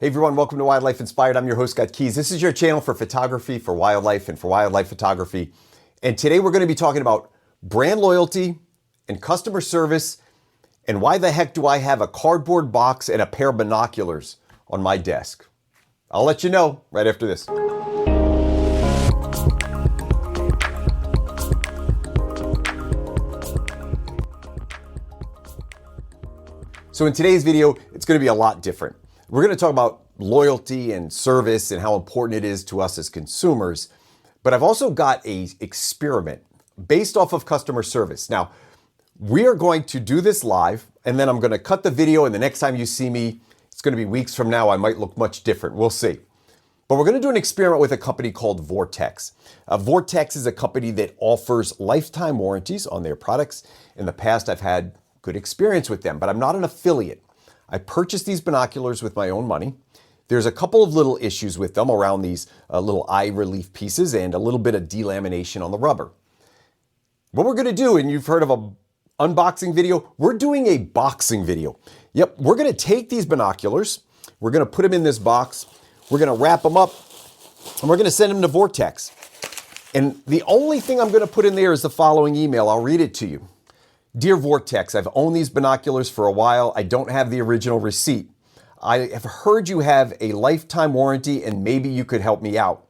Hey everyone, welcome to Wildlife Inspired. I'm your host, Scott Keys. This is your channel for photography, for wildlife, and for wildlife photography. And today we're going to be talking about brand loyalty and customer service and why the heck do I have a cardboard box and a pair of binoculars on my desk. I'll let you know right after this. So in today's video, it's going to be a lot different. We're going to talk about loyalty and service and how important it is to us as consumers. But I've also got an experiment based off of customer service. Now, we are going to do this live, and then I'm going to cut the video, and the next time you see me, it's going to be weeks from now. I might look much different. We'll see. But we're going to do an experiment with a company called Vortex. Vortex is a company that offers lifetime warranties on their products. In the past, I've had good experience with them, but I'm not an affiliate. I purchased these binoculars with my own money. There's a couple of little issues with them around these little eye relief pieces and a little bit of delamination on the rubber. What we're going to do, and you've heard of an unboxing video, we're doing a boxing video. Yep, we're going to take these binoculars, we're going to put them in this box, we're going to wrap them up, and we're going to send them to Vortex. And the only thing I'm going to put in there is the following email. I'll read it to you. Dear Vortex, I've owned these binoculars for a while. I don't have the original receipt. I have heard you have a lifetime warranty and maybe you could help me out.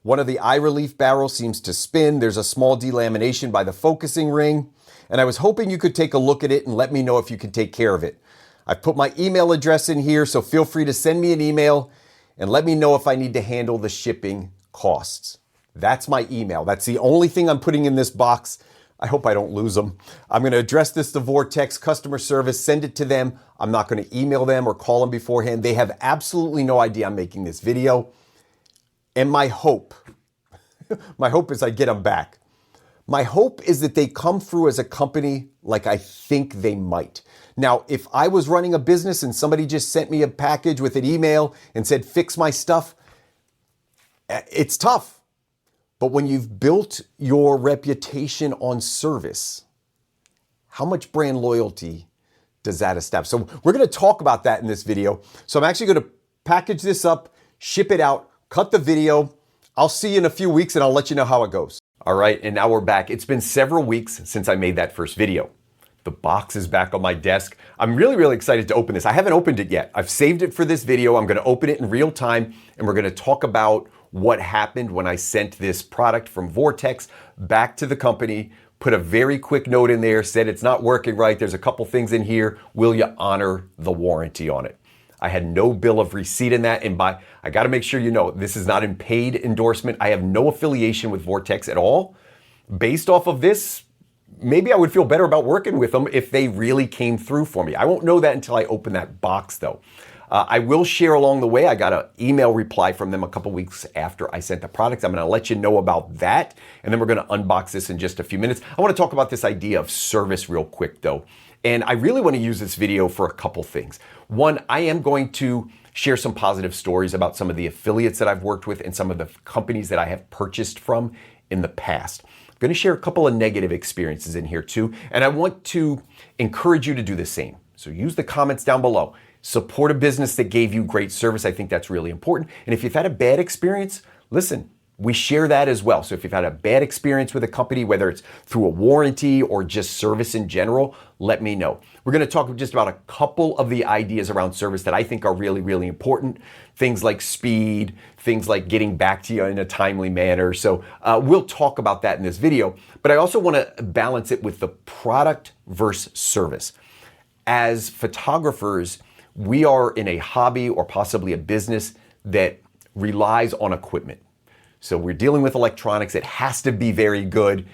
One of the eye relief barrels seems to spin. There's a small delamination by the focusing ring, and I was hoping you could take a look at it and let me know if you could take care of it. I've put my email address in here, so feel free to send me an email and let me know if I need to handle the shipping costs. That's my email. That's the only thing I'm putting in this box. I hope I don't lose them. I'm going to address this to Vortex customer service, send it to them. I'm not going to email them or call them beforehand. They have absolutely no idea I'm making this video. And my hope is I get them back. My hope is that they come through as a company like I think they might. Now, if I was running a business and somebody just sent me a package with an email and said, fix my stuff, it's tough. But when you've built your reputation on service, how much brand loyalty does that establish? So we're going to talk about that in this video. So I'm actually going to package this up, ship it out, cut the video. I'll see you in a few weeks and I'll let you know how it goes. All right, and now we're back. It's been several weeks since I made that first video. The box is back on my desk. I'm really excited to open this. I haven't opened it yet. I've saved it for this video. I'm going to open it in real time and we're going to talk about what happened when I sent this product from Vortex back to the company, put a very quick note in there, said it's not working right. There's a couple things in here. Will you honor the warranty on it? I had no bill of receipt in that. And I got to make sure you know, this is not a paid endorsement. I have no affiliation with Vortex at all. Based off of this, maybe I would feel better about working with them if they really came through for me. I won't know that until I open that box though. I will share along the way. I got an email reply from them a couple weeks after I sent the product. I'm going to let you know about that. And then we're going to unbox this in just a few minutes. I want to talk about this idea of service real quick though. And I really want to use this video for a couple things. One, I am going to share some positive stories about some of the affiliates that I've worked with and some of the companies that I have purchased from in the past. I'm going to share a couple of negative experiences in here too. And I want to encourage you to do the same. So use the comments down below. Support a business that gave you great service. I think that's really important. And if you've had a bad experience, listen, we share that as well. So if you've had a bad experience with a company, whether it's through a warranty or just service in general, let me know. We're going to talk just about a couple of the ideas around service that I think are really important. Things like speed, things like getting back to you in a timely manner. So we'll talk about that in this video. But I also want to balance it with the product versus service. As photographers, we are in a hobby or possibly a business that relies on equipment. So we're dealing with electronics. It has to be very good.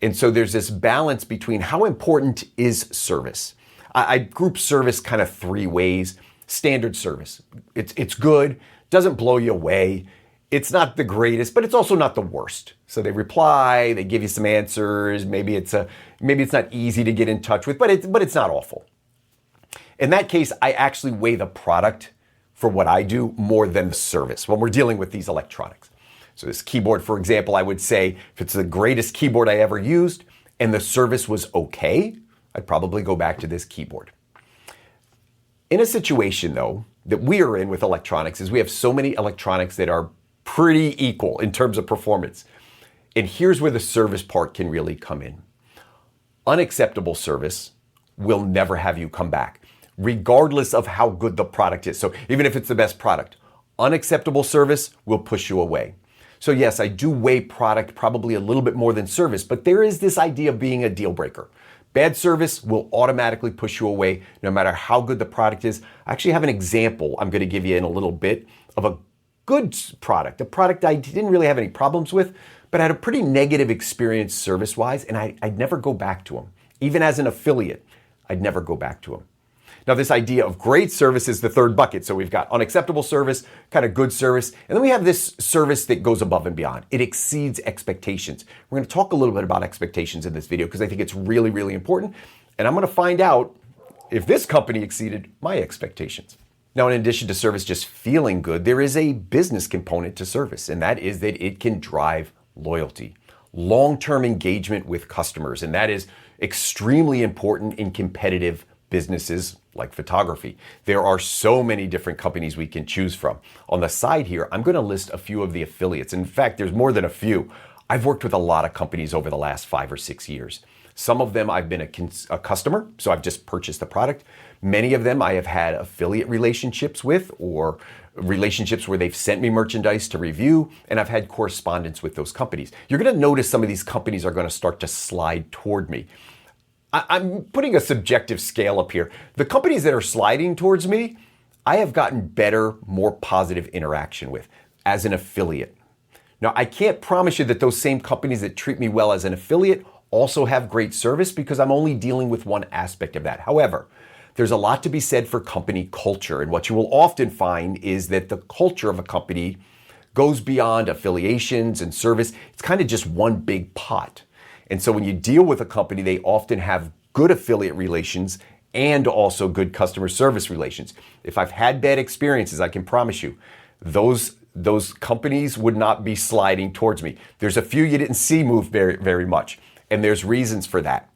And so there's this balance between how important is service. I group service kind of three ways. Standard service. It's good, doesn't blow you away. It's not the greatest, but it's also not the worst. So they reply, they give you some answers. Maybe it's not easy to get in touch with, but it's not awful. In that case, I actually weigh the product for what I do more than the service when we're dealing with these electronics. So this keyboard, for example, I would say if it's the greatest keyboard I ever used and the service was okay, I'd probably go back to this keyboard. In a situation though, that we are in with electronics is we have so many electronics that are pretty equal in terms of performance. And here's where the service part can really come in. Unacceptable service will never have you come back, regardless of how good the product is. So even if it's the best product, unacceptable service will push you away. So yes, I do weigh product probably a little bit more than service, but there is this idea of being a deal breaker. Bad service will automatically push you away no matter how good the product is. I actually have an example I'm going to give you in a little bit of a good product, a product I didn't really have any problems with, but I had a pretty negative experience service-wise, and I'd never go back to them. Even as an affiliate, I'd never go back to them. Now, this idea of great service is the third bucket. So we've got unacceptable service, kind of good service, and then we have this service that goes above and beyond. It exceeds expectations. We're going to talk a little bit about expectations in this video because I think it's really, really important. And I'm going to find out if this company exceeded my expectations. Now, in addition to service just feeling good, there is a business component to service, and that is that it can drive loyalty, long-term engagement with customers, and that is extremely important in competitive businesses like photography. There are so many different companies we can choose from. On the side here, I'm going to list a few of the affiliates. In fact, there's more than a few. I've worked with a lot of companies over the last 5 or 6 years. Some of them I've been a customer, so I've just purchased the product. Many of them I have had affiliate relationships with, or relationships where they've sent me merchandise to review, and I've had correspondence with those companies. You're going to notice some of these companies are going to start to slide toward me. I'm putting a subjective scale up here. The companies that are sliding towards me, I have gotten better, more positive interaction with as an affiliate. Now, I can't promise you that those same companies that treat me well as an affiliate also have great service because I'm only dealing with one aspect of that. However, there's a lot to be said for company culture. And what you will often find is that the culture of a company goes beyond affiliations and service. It's kind of just one big pot. And so when you deal with a company, they often have good affiliate relations and also good customer service relations. If I've had bad experiences, I can promise you, those companies would not be sliding towards me. There's a few you didn't see move very, very much, and there's reasons for that.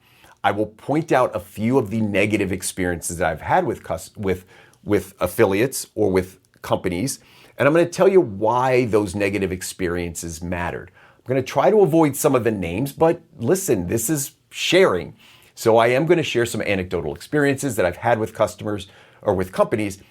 I will point out a few of the negative experiences that I've had with affiliates or with companies, and I'm going to tell you why those negative experiences mattered. I'm going to try to avoid some of the names, but listen, this is sharing. So I am going to share some anecdotal experiences that I've had with customers or with companies.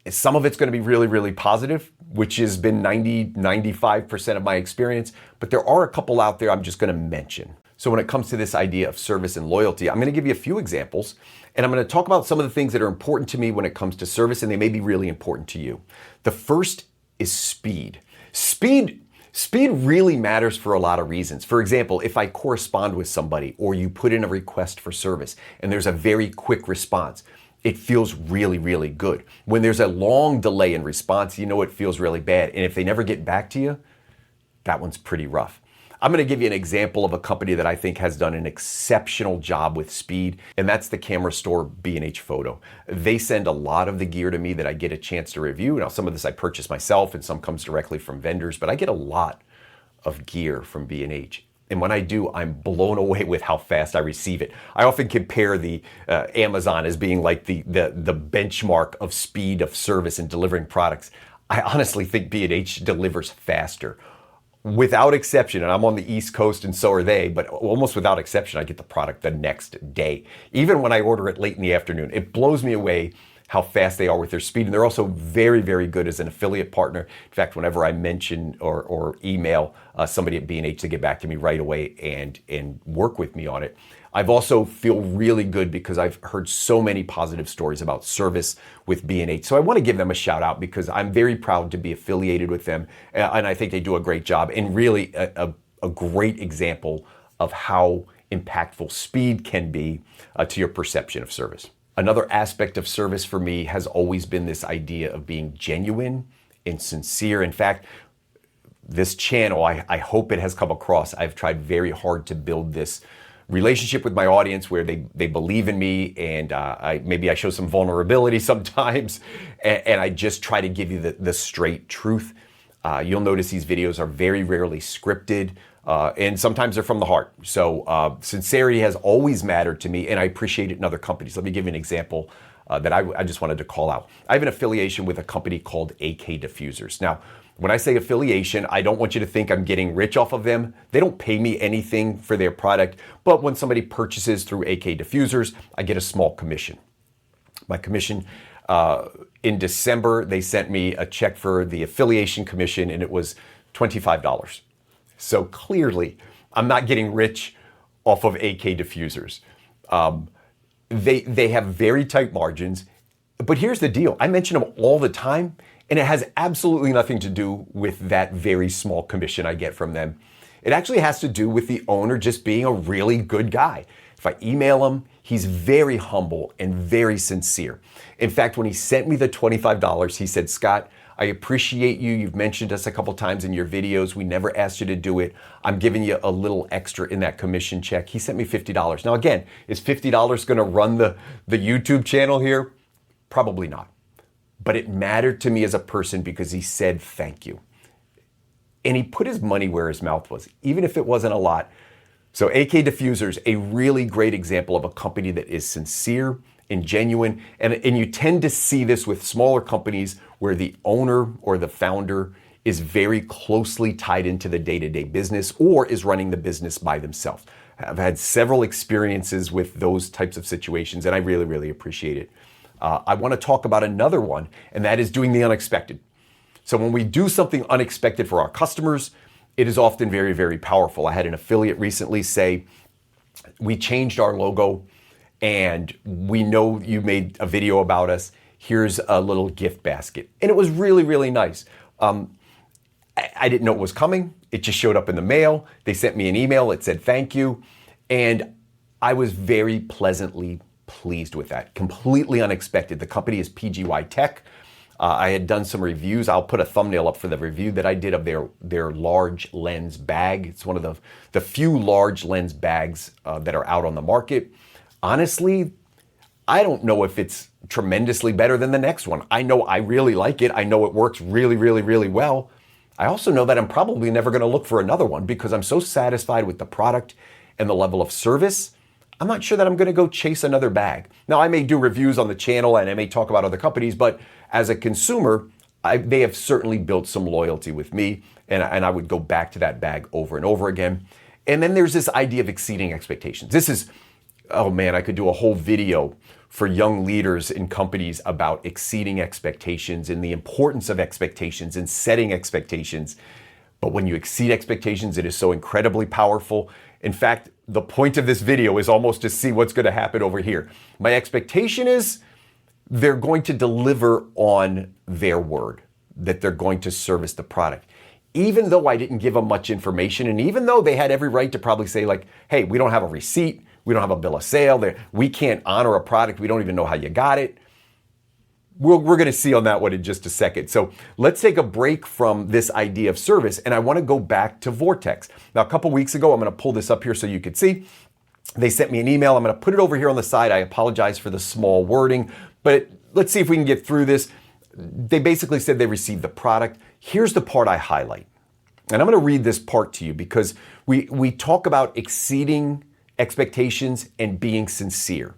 Some of it's going to be really, really positive, which has been 95% of my experience, but there are a couple out there I'm just going to mention. So when it comes to this idea of service and loyalty, I'm going to give you a few examples, and I'm going to talk about some of the things that are important to me when it comes to service, and they may be really important to you. The first is speed. Speed really matters for a lot of reasons. For example, if I correspond with somebody or you put in a request for service and there's a very quick response, it feels really, really good. When there's a long delay in response, you know it feels really bad. And if they never get back to you, that one's pretty rough. I'm going to give you an example of a company that I think has done an exceptional job with speed, and that's the camera store B&H Photo. They send a lot of the gear to me that I get a chance to review. Now, some of this I purchase myself and some comes directly from vendors, but I get a lot of gear from B&H. And when I do, I'm blown away with how fast I receive it. I often compare the Amazon as being like the benchmark of speed of service and delivering products. I honestly think B&H delivers faster. Without exception, and I'm on the East Coast and so are they, but almost without exception, I get the product the next day. Even when I order it late in the afternoon, it blows me away how fast they are with their speed. And they're also very, very good as an affiliate partner. In fact, whenever I mention or email somebody at B&H, they get back to me right away and work with me on it. I've also feel really good because I've heard so many positive stories about service with B&H. So I want to give them a shout out because I'm very proud to be affiliated with them. And I think they do a great job and really a great example of how impactful speed can be to your perception of service. Another aspect of service for me has always been this idea of being genuine and sincere. In fact, this channel, I hope it has come across. I've tried very hard to build this relationship with my audience where they believe in me, and maybe I show some vulnerability sometimes, and I just try to give you the straight truth. You'll notice these videos are very rarely scripted, and sometimes they're from the heart. So sincerity has always mattered to me, and I appreciate it in other companies. Let me give you an example that I just wanted to call out. I have an affiliation with a company called AK Diffusers. Now, when I say affiliation, I don't want you to think I'm getting rich off of them. They don't pay me anything for their product, but when somebody purchases through AK Diffusers, I get a small commission. My commission, in December, they sent me a check for the affiliation commission, and it was $25. So clearly, I'm not getting rich off of AK Diffusers. They have very tight margins, but here's the deal. I mention them all the time, and it has absolutely nothing to do with that very small commission I get from them. It actually has to do with the owner just being a really good guy. If I email him, he's very humble and very sincere. In fact, when he sent me the $25, he said, "Scott, I appreciate you. You've mentioned us a couple times in your videos. We never asked you to do it. I'm giving you a little extra in that commission check." He sent me $50. Now again, is $50 gonna run the YouTube channel here? Probably not. But it mattered to me as a person because he said thank you. And he put his money where his mouth was, even if it wasn't a lot. So AK Diffusers, a really great example of a company that is sincere and genuine. And you tend to see this with smaller companies where the owner or the founder is very closely tied into the day-to-day business or is running the business by themselves. I've had several experiences with those types of situations, and I really, really appreciate it. I want to talk about another one, and that is doing the unexpected. So when we do something unexpected for our customers, it is often very, very powerful. I had an affiliate recently say, "We changed our logo, and we know you made a video about us. Here's a little gift basket." And it was really, really nice. I didn't know it was coming. It just showed up in the mail. They sent me an email. It said thank you. And I was very pleasantly pleased with that. Completely unexpected. The company is PGY Tech. I had done some reviews. I'll put a thumbnail up for the review that I did of their large lens bag. It's one of the few large lens bags that are out on the market. Honestly, I don't know if it's tremendously better than the next one. I know I really like it. I know it works really, really, really well. I also know that I'm probably never going to look for another one because I'm so satisfied with the product and the level of service. I'm not sure that I'm going to go chase another bag. Now, I may do reviews on the channel and I may talk about other companies, but as a consumer, they have certainly built some loyalty with me, and I would go back to that bag over and over again. And then there's this idea of exceeding expectations. This is, oh man, I could do a whole video for young leaders in companies about exceeding expectations and the importance of expectations and setting expectations. But when you exceed expectations, it is so incredibly powerful. In fact, the point of this video is almost to see what's going to happen over here. My expectation is they're going to deliver on their word, that they're going to service the product. Even though I didn't give them much information, and even though they had every right to probably say like, "Hey, we don't have a receipt, we don't have a bill of sale, we can't honor a product, we don't even know how you got it." We're going to see on that one in just a second. So let's take a break from this idea of service, and I want to go back to Vortex. Now, a couple weeks ago, I'm going to pull this up here so you could see. They sent me an email. I'm going to put it over here on the side. I apologize for the small wording, but let's see if we can get through this. They basically said they received the product. Here's the part I highlight. And I'm going to read this part to you because we talk about exceeding expectations and being sincere.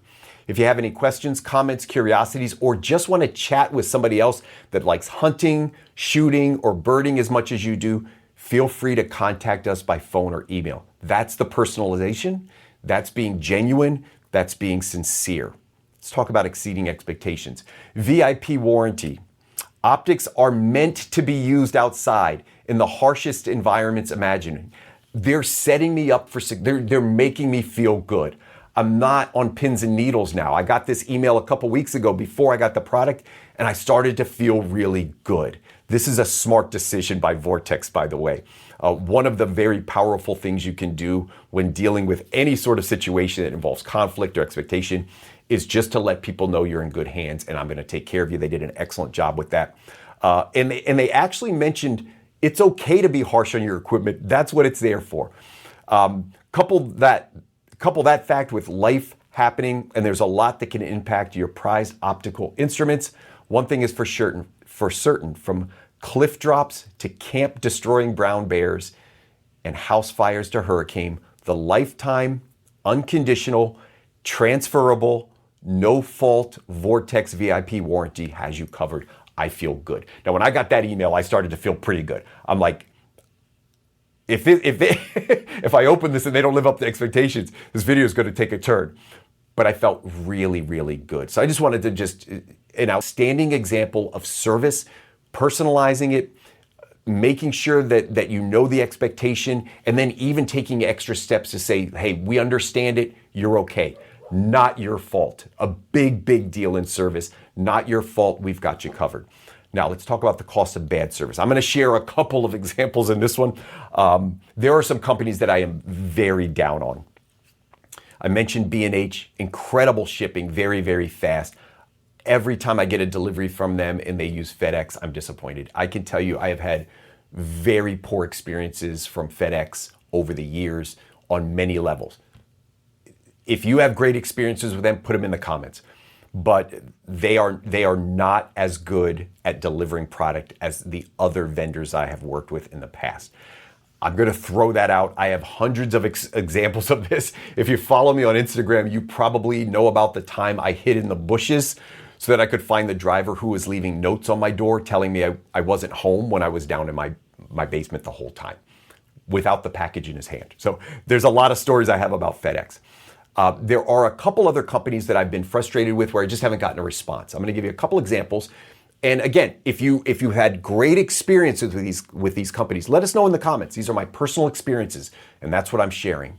If you have any questions, comments, curiosities, or just want to chat with somebody else that likes hunting, shooting, or birding as much as you do, feel free to contact us by phone or email. That's the personalization. That's being genuine. That's being sincere. Let's talk about exceeding expectations. VIP warranty. Optics are meant to be used outside in the harshest environments imaginable. They're setting me up for, they're making me feel good. I'm not on pins and needles now. I got this email a couple weeks ago before I got the product, and I started to feel really good. This is a smart decision by Vortex, by the way. One of the very powerful things you can do when dealing with any sort of situation that involves conflict or expectation is just to let people know you're in good hands, and I'm going to take care of you. They did an excellent job with that. And they actually mentioned it's okay to be harsh on your equipment. That's what it's there for. Couple that fact with life happening, and there's a lot that can impact your prized optical instruments. One thing is for certain, from cliff drops to camp destroying brown bears and house fires to hurricane, the lifetime, unconditional, transferable, no fault Vortex VIP warranty has you covered. I feel good. Now, when I got that email, I started to feel pretty good. I'm like, if I open this and they don't live up to expectations, this video is going to take a turn. But I felt really, really good. So I just wanted to just an outstanding example of service, personalizing it, making sure that you know the expectation, and then even taking extra steps to say, hey, we understand it, you're okay. Not your fault. A big, big deal in service. Not your fault, we've got you covered. Now let's talk about the cost of bad service. I'm gonna share a couple of examples in this one. There are some companies that I am very down on. I mentioned B&H, incredible shipping, very, very fast. Every time I get a delivery from them and they use FedEx, I'm disappointed. I can tell you I have had very poor experiences from FedEx over the years on many levels. If you have great experiences with them, put them in the comments. But they are not as good at delivering product as the other vendors I have worked with in the past. I'm going to throw that out. I have hundreds of examples of this. If you follow me on Instagram, you probably know about the time I hid in the bushes so that I could find the driver who was leaving notes on my door telling me I wasn't home when I was down in my basement the whole time without the package in his hand. So there's a lot of stories I have about FedEx. There are a couple other companies that I've been frustrated with where I just haven't gotten a response. I'm going to give you a couple examples. And again, if you had great experiences with these companies, let us know in the comments. These are my personal experiences, and that's what I'm sharing.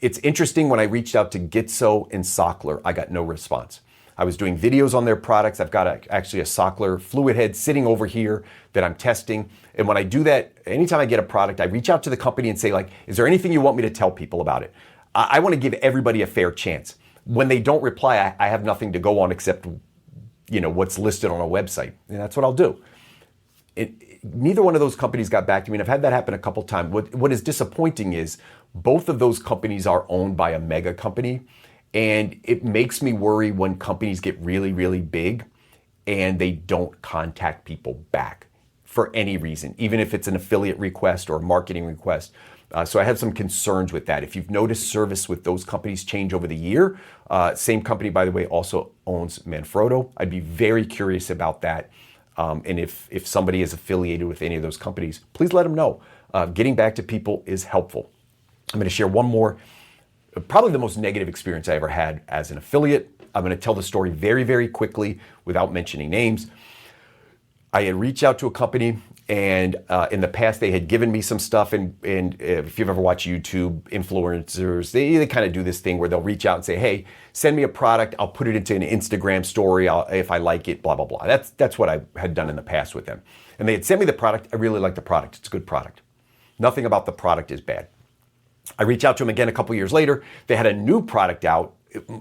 It's interesting, when I reached out to Gitso and Sockler, I got no response. I was doing videos on their products. I've got actually a Sockler fluid head sitting over here that I'm testing. And when I do that, anytime I get a product, I reach out to the company and say, like, is there anything you want me to tell people about it? I want to give everybody a fair chance. When they don't reply, I have nothing to go on except, what's listed on a website. And that's what I'll do. Neither one of those companies got back to me, and I've had that happen a couple times. What is disappointing is both of those companies are owned by a mega company, and it makes me worry when companies get really, really big and they don't contact people back for any reason, even if it's an affiliate request or a marketing request. So I have some concerns with that. If you've noticed service with those companies change over the year, same company, by the way, also owns Manfrotto. I'd be very curious about that. And if somebody is affiliated with any of those companies, please let them know. Getting back to people is helpful. I'm going to share one more, probably the most negative experience I ever had as an affiliate. I'm going to tell the story very, very quickly without mentioning names. I had reached out to a company, and in the past they had given me some stuff. And if you've ever watched YouTube influencers, they kind of do this thing where they'll reach out and say, hey, send me a product. I'll put it into an Instagram story. If I like it, blah, blah, blah. That's what I had done in the past with them. And they had sent me the product. I really like the product. It's a good product. Nothing about the product is bad. I reached out to them again a couple years later. They had a new product out.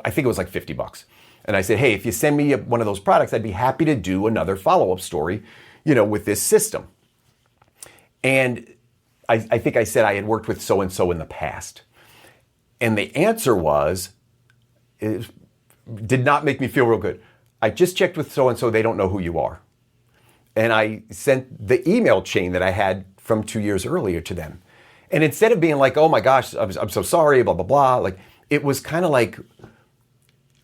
I think it was like $50. And I said, hey, if you send me one of those products, I'd be happy to do another follow-up story, with this system. And I think I said I had worked with so-and-so in the past. And the answer did not make me feel real good. I just checked with so-and-so, they don't know who you are. And I sent the email chain that I had from 2 years earlier to them. And instead of being like, oh my gosh, I'm so sorry, blah, blah, blah, like it was kind of like,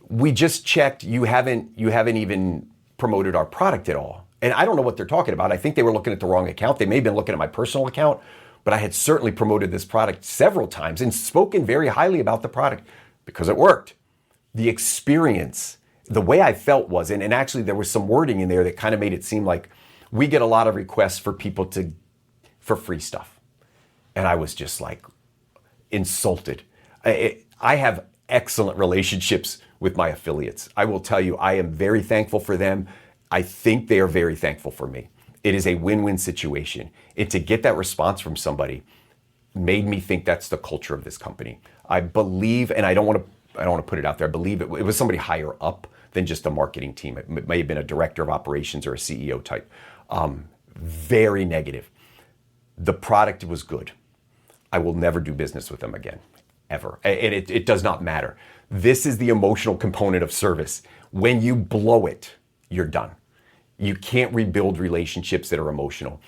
we just checked, you haven't even promoted our product at all. And I don't know what they're talking about. I think they were looking at the wrong account. They may have been looking at my personal account, but I had certainly promoted this product several times and spoken very highly about the product because it worked. The experience, the way I felt was, and actually there was some wording in there that kind of made it seem like we get a lot of requests for people for free stuff. And I was just like insulted. I have excellent relationships with my affiliates. I will tell you, I am very thankful for them. I think they are very thankful for me. It is a win-win situation. And to get that response from somebody made me think that's the culture of this company. I believe, and I don't want to put it out there, I believe it was somebody higher up than just a marketing team. It may have been a director of operations or a CEO type. Very negative. The product was good. I will never do business with them again, ever. And it does not matter. This is the emotional component of service. When you blow it, you're done. You can't rebuild relationships that are emotional.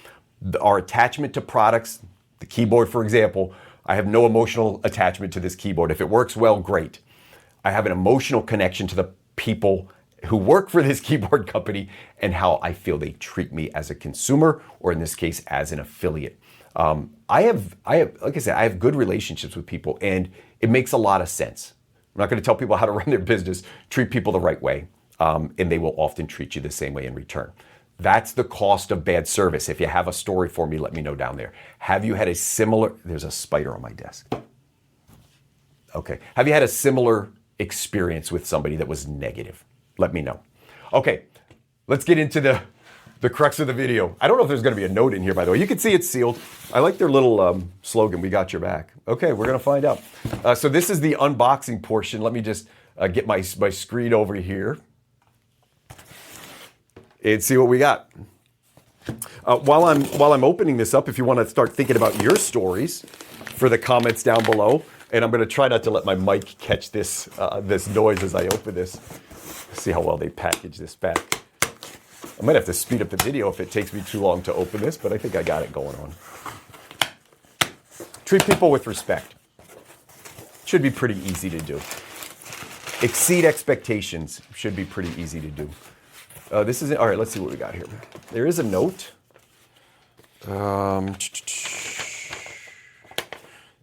Our attachment to products, the keyboard, for example, I have no emotional attachment to this keyboard. If it works well, great. I have an emotional connection to the people who work for this keyboard company and how I feel they treat me as a consumer, or in this case, as an affiliate. I have, like I said, I have good relationships with people, and it makes a lot of sense. I'm not going to tell people how to run their business. Treat people the right way, and they will often treat you the same way in return. That's the cost of bad service. If you have a story for me, let me know down there. Have you had a similar, there's a spider on my desk. Okay. Have you had a similar experience with somebody that was negative? Let me know. Okay, let's get into the crux of the video. I don't know if there's gonna be a note in here, by the way. You can see it's sealed. I like their little slogan, "We got your back." Okay, we're gonna find out. So this is the unboxing portion. Let me just get my screen over here and see what we got. While I'm opening this up, if you want to start thinking about your stories, for the comments down below, and I'm going to try not to let my mic catch this this noise as I open this. See how well they package this back. I might have to speed up the video if it takes me too long to open this, but I think I got it going on. Treat people with respect. Should be pretty easy to do. Exceed expectations should be pretty easy to do. This is it. All right, let's see what we got here. There is a note.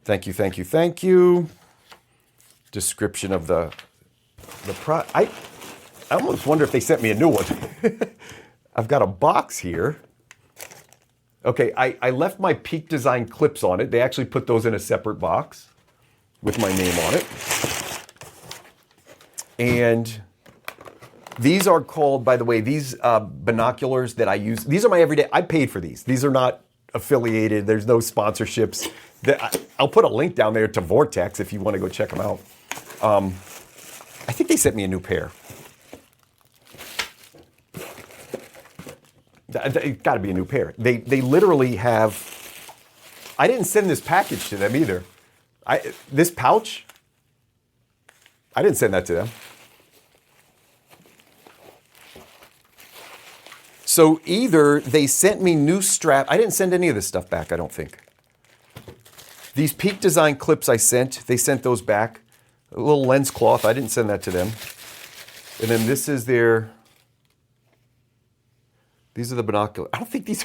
Thank you, thank you, thank you. Description of the I almost wonder if they sent me a new one. I've got a box here. Okay, I left my Peak Design clips on it. They actually put those in a separate box with my name on it. And these are called, by the way, these binoculars that I use. These are my everyday. I paid for these. These are not affiliated. There's no sponsorships. I'll put a link down there to Vortex if you want to go check them out. I think they sent me a new pair. It's got to be a new pair. They literally have. I didn't send this package to them either. This pouch. I didn't send that to them. So either they sent me new strap. I didn't send any of this stuff back, I don't think. These Peak Design clips they sent those back. A little lens cloth, I didn't send that to them. And then this is these are the binoculars. I don't think these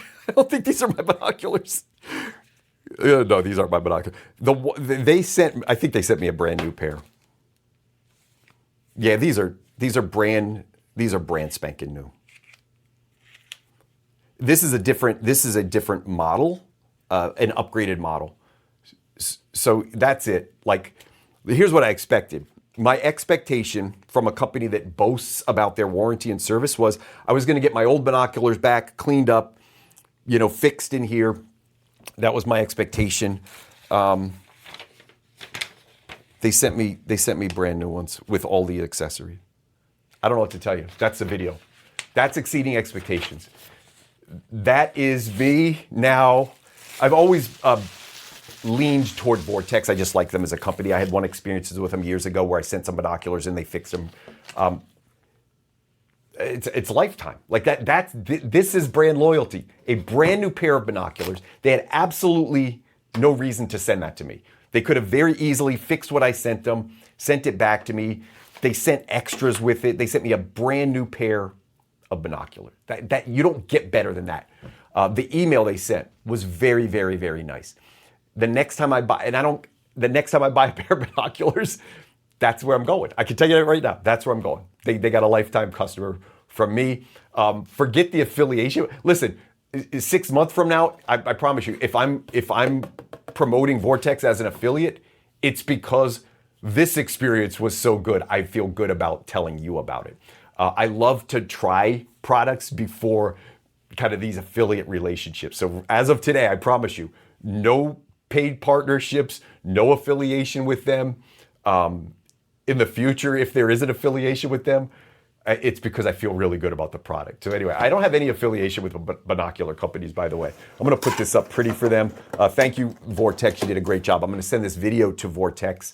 are my binoculars. No, these aren't my binoculars. I think they sent me a brand new pair. Yeah, these are brand spanking new. This is a different model, an upgraded model. So that's it. Like, here's what I expected. My expectation from a company that boasts about their warranty and service was I was going to get my old binoculars back, cleaned up, fixed in here. That was my expectation. They sent me brand new ones with all the accessories. I don't know what to tell you. That's the video. That's exceeding expectations. That is me now. I've always leaned toward Vortex. I just like them as a company. I had one experience with them years ago where I sent some binoculars and they fixed them. It's lifetime. Like that. This is brand loyalty. A brand new pair of binoculars. They had absolutely no reason to send that to me. They could have very easily fixed what I sent them, sent it back to me. They sent extras with it. They sent me a brand new pair of binoculars. That you don't get better than that. The email they sent was very, very, very nice. The next time I buy a pair of binoculars, that's where I'm going. I can tell you that right now. That's where I'm going. They got a lifetime customer from me. Forget the affiliation. Listen, 6 months from now, I promise you, if I'm promoting Vortex as an affiliate, it's because this experience was so good. I feel good about telling you about it. I love to try products before kind of these affiliate relationships. So as of today, I promise you, no paid partnerships, no affiliation with them. In the future, if there is an affiliation with them, it's because I feel really good about the product. So anyway, I don't have any affiliation with binocular companies, by the way. I'm going to put this up pretty for them. Thank you, Vortex. You did a great job. I'm going to send this video to Vortex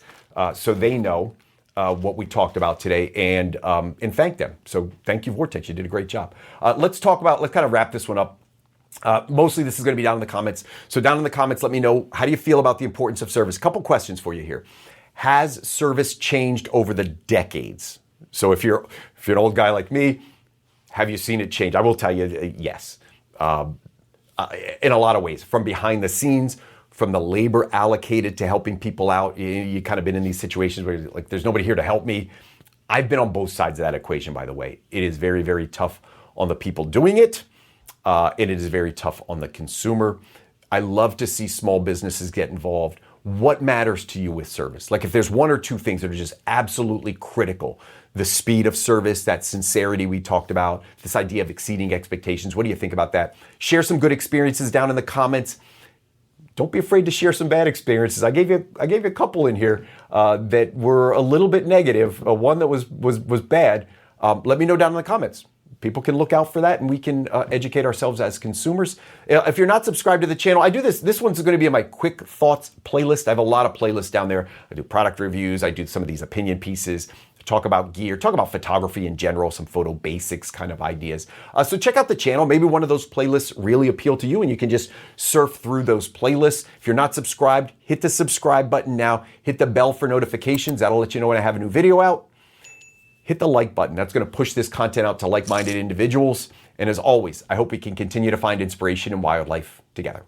so they know what we talked about today and thank them. So thank you, Vortex. You did a great job. Let's kind of wrap this one up. Mostly this is going to be down in the comments. So down in the comments, let me know, how do you feel about the importance of service? A couple questions for you here. Has service changed over the decades? So if you're an old guy like me, have you seen it change? I will tell you, yes. In a lot of ways, from behind the scenes, from the labor allocated to helping people out. You kind of been in these situations where like there's nobody here to help me. I've been on both sides of that equation, by the way. It is very, very tough on the people doing it, and it is very tough on the consumer. I love to see small businesses get involved. What matters to you with service? Like if there's one or two things that are just absolutely critical, the speed of service, that sincerity we talked about, this idea of exceeding expectations. What do you think about that? Share some good experiences down in the comments. Don't be afraid to share some bad experiences. I gave you a couple in here that were a little bit negative. One that was bad. Let me know down in the comments. People can look out for that, and we can educate ourselves as consumers. If you're not subscribed to the channel, I do this. This one's going to be in my quick thoughts playlist. I have a lot of playlists down there. I do product reviews. I do some of these opinion pieces. Talk about gear, talk about photography in general, some photo basics kind of ideas. So check out the channel. Maybe one of those playlists really appeal to you and you can just surf through those playlists. If you're not subscribed, hit the subscribe button now. Hit the bell for notifications. That'll let you know when I have a new video out. Hit the like button. That's going to push this content out to like-minded individuals. And as always, I hope we can continue to find inspiration in wildlife together.